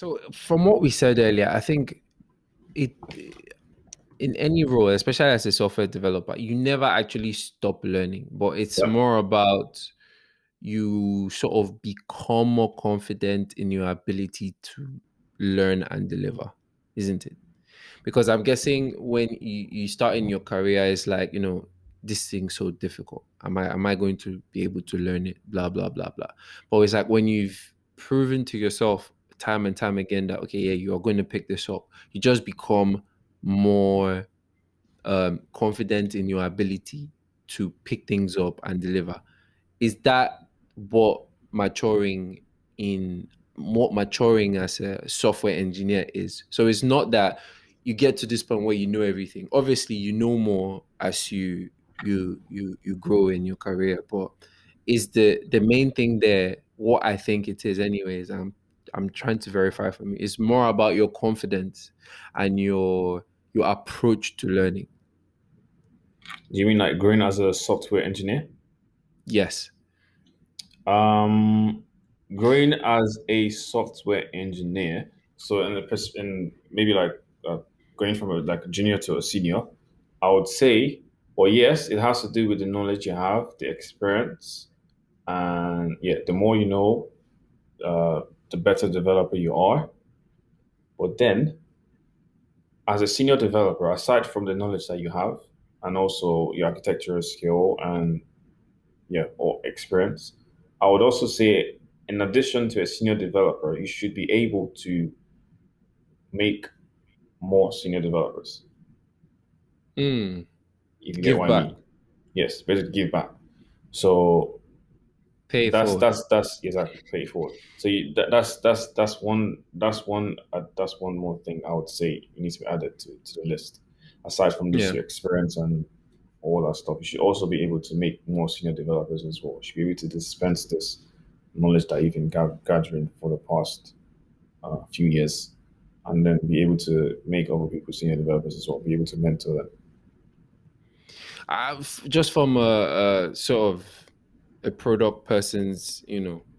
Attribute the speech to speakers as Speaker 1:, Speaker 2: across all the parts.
Speaker 1: So from what we said earlier, I think it in any role, especially as a software developer, you never actually stop learning, but it's
Speaker 2: Yeah.
Speaker 1: more about you sort of become more confident in your ability to learn and deliver, isn't it? Because I'm guessing when you start in your career, it's like, this thing's so difficult. Am I going to be able to learn it? Blah, blah, blah, blah. But it's like when you've proven to yourself time and time again that, okay, yeah, you're going to pick this up, you just become more confident in your ability to pick things up and deliver. Is that what maturing in what maturing as a software engineer is? So it's not that you get to this point where you know everything. Obviously you know more as you grow in your career, but is the main thing there what I think it is anyways. I'm trying to verify for me. It's more about your confidence and your approach to learning.
Speaker 2: Do you mean like growing as a software engineer?
Speaker 1: Yes.
Speaker 2: Um, Growing as a software engineer. So in maybe like going from like a junior to a senior, I would say, well, yes, it has to do with the knowledge you have, the experience, and yeah, the more you know, the better developer you are. But then, as a senior developer, aside from the knowledge that you have, and also your architectural skill and yeah, or experience. I would also say, in addition to a senior developer, you should be able to make more senior developers,
Speaker 1: Mm,
Speaker 2: if you get
Speaker 1: give
Speaker 2: what I
Speaker 1: back,
Speaker 2: mean. Yes, basically give back. So
Speaker 1: pay it
Speaker 2: that's
Speaker 1: forward.
Speaker 2: that's that's exactly pay it forward. So that's one more thing I would say you need to be added to the list. Aside from just
Speaker 1: Yeah.
Speaker 2: your experience and all that stuff, you should also be able to make more senior developers as well. You should be able to dispense this knowledge that you've been gathering for the past few years, and then be able to make other people senior developers as well. Be able to mentor them.
Speaker 1: Just from a sort of a product person's,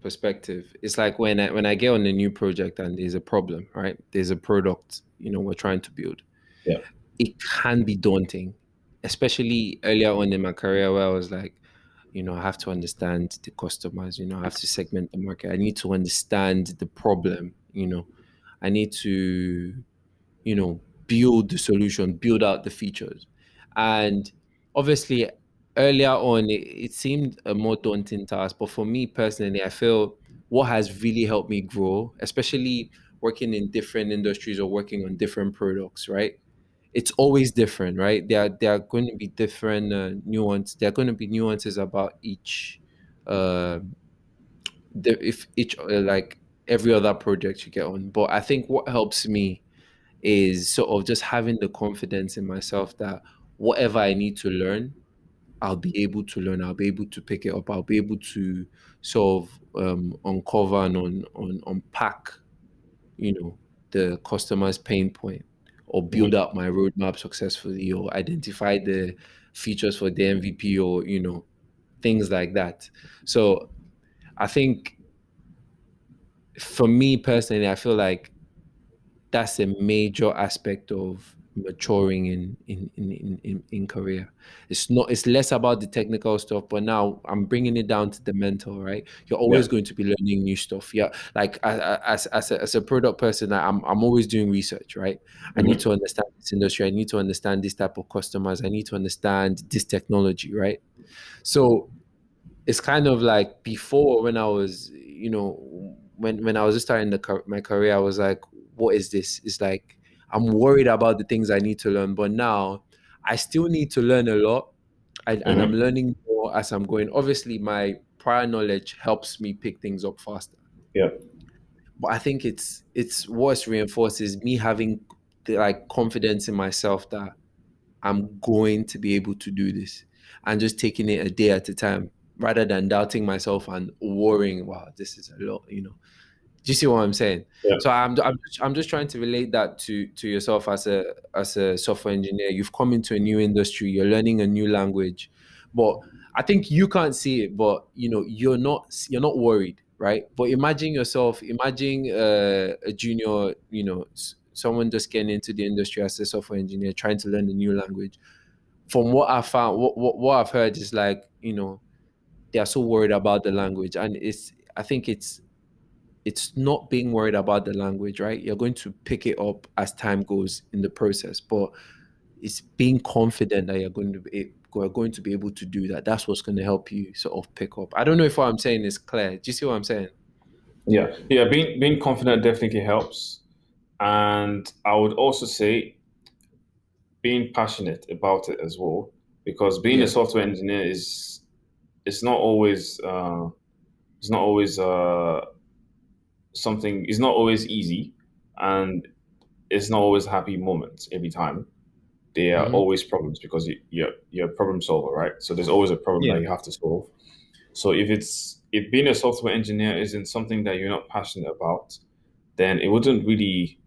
Speaker 1: perspective, it's like when I get on a new project and there's a problem, right? There's a product, we're trying to build.
Speaker 2: Yeah.
Speaker 1: It can be daunting, especially earlier on in my career where I was like, I have to understand the customers, I have to segment the market. I need to understand the problem, I need to build the solution, build out the features. And obviously, earlier on, it seemed a more daunting task. But for me personally, I feel what has really helped me grow, especially working in different industries or working on different products, right? It's always different, right? There are going to be different nuances. There are going to be nuances about each, uh, if each like every other project you get on. But I think what helps me is sort of just having the confidence in myself that whatever I need to learn, I'll be able to learn. I'll be able to pick it up. I'll be able to sort of uncover and unpack, you know, the customer's pain point, or build
Speaker 2: Mhm.
Speaker 1: out my roadmap successfully, or identify the features for the MVP, or things like that. So I think for me personally, I feel like that's a major aspect of maturing in career. It's less about the technical stuff, but now I'm bringing it down to the mental, right? You're
Speaker 2: Yeah.
Speaker 1: always going to be learning new stuff. Yeah, like as a product person, I'm always doing research, right? I need
Speaker 2: Hmm.
Speaker 1: to understand this industry. I need to understand this type of customers. I need to understand this technology, right? So it's kind of like before, when I was, when I was just starting my career, I was like, what is this? It's like I'm worried about the things I need to learn, but now I still need to learn a lot, and I'm
Speaker 2: Hmm.
Speaker 1: learning more as I'm going. Obviously, my prior knowledge helps me pick things up faster,
Speaker 2: Yeah.
Speaker 1: but I think it's what's reinforces me having the like confidence in myself that I'm going to be able to do this, and just taking it a day at a time rather than doubting myself and worrying, wow, this is a lot. Do you see what I'm saying?
Speaker 2: Yeah.
Speaker 1: So I'm just trying to relate that to yourself as a software engineer. You've come into a new industry, you're learning a new language, but I think you can't see it, but you're not worried, right? But imagine yourself, imagine a junior, someone just getting into the industry as a software engineer, trying to learn a new language. From what I found, what I've heard is like, they are so worried about the language, and I think it's not being worried about the language, right? You're going to pick it up as time goes in the process, but it's being confident that you're going to be able to do that. That's what's going to help you sort of pick up. I don't know if what I'm saying is clear. Do you see what I'm saying?
Speaker 2: Yeah, yeah. Being confident definitely helps, and I would also say being passionate about it as well, because being a
Speaker 1: Yeah.
Speaker 2: software engineer is it's not always it's not always something. It's not always easy, and it's not always happy moments every time. There are
Speaker 1: Hmm.
Speaker 2: always problems because you're a problem solver, right? So there's always a problem that
Speaker 1: Yeah.
Speaker 2: you have to solve. So if being a software engineer isn't something that you're not passionate about, then you wouldn't really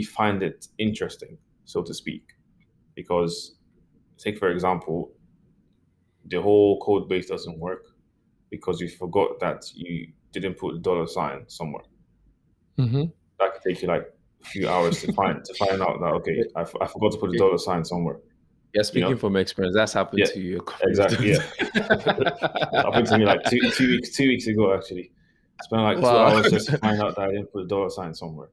Speaker 2: find it interesting, so to speak. Because take for example, the whole code base doesn't work because you forgot that you didn't put the dollar sign somewhere.
Speaker 1: Hmm.
Speaker 2: That could take you like a few hours to find out that okay, I forgot to put the dollar sign somewhere.
Speaker 1: Yeah,
Speaker 2: You
Speaker 1: speaking
Speaker 2: know?
Speaker 1: from experience, that's happened
Speaker 2: Yeah,
Speaker 1: to you a couple of
Speaker 2: exactly.
Speaker 1: times.
Speaker 2: Yeah, it happened to me like two weeks ago actually. Spent like two
Speaker 1: Wow.
Speaker 2: hours just to find out that I didn't put a dollar sign somewhere.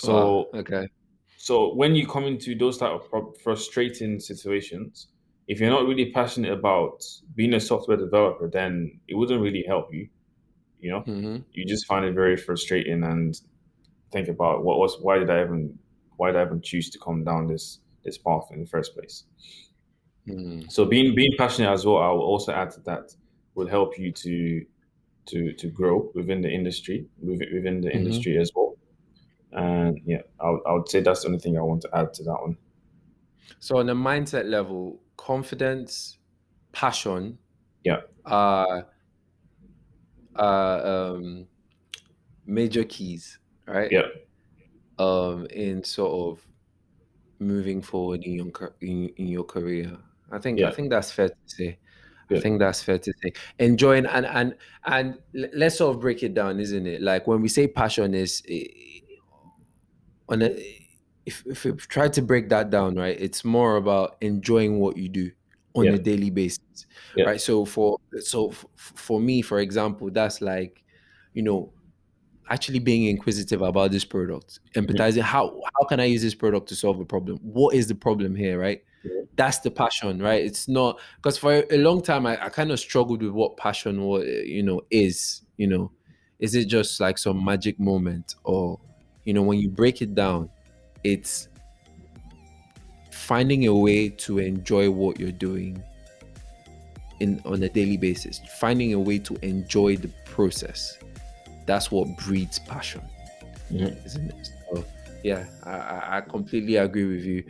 Speaker 1: Wow.
Speaker 2: So
Speaker 1: Okay.
Speaker 2: so when you come into those type of frustrating situations, if you're not really passionate about being a software developer, then it wouldn't really help you. You know,
Speaker 1: Hmm.
Speaker 2: you just find it very frustrating and think about why did I even choose to come down this path in the first place.
Speaker 1: Hmm.
Speaker 2: So being passionate as well, I will also add to that would help you to grow within the industry within the
Speaker 1: Hmm.
Speaker 2: industry as well. And yeah, I would say that's the only thing I want to add to that one.
Speaker 1: So on a mindset level, confidence, passion
Speaker 2: Yeah,
Speaker 1: are are major keys, right?
Speaker 2: yeah,
Speaker 1: In sort of moving forward in in your career. I
Speaker 2: yeah,
Speaker 1: think that's fair to say. I
Speaker 2: good.
Speaker 1: think that's fair to say. Enjoying and let's sort of break it down, isn't it? Like when we say passion is on a if we try to break that down, right, it's more about enjoying what you do on
Speaker 2: Yeah,
Speaker 1: a daily basis,
Speaker 2: yeah,
Speaker 1: right? For me, for example, that's like, you know, actually being inquisitive about this product,
Speaker 2: mhm,
Speaker 1: empathizing, how can I use this product to solve a problem? What is the problem here, right?
Speaker 2: yeah,
Speaker 1: That's the passion, right? It's not because for a long time I kind of struggled with what passion is, is it just like some magic moment, or when you break it down, it's finding a way to enjoy what you're doing in on a daily basis, finding a way to enjoy the process. That's what breeds passion,
Speaker 2: mhm.
Speaker 1: isn't it? So yeah, I completely agree with you.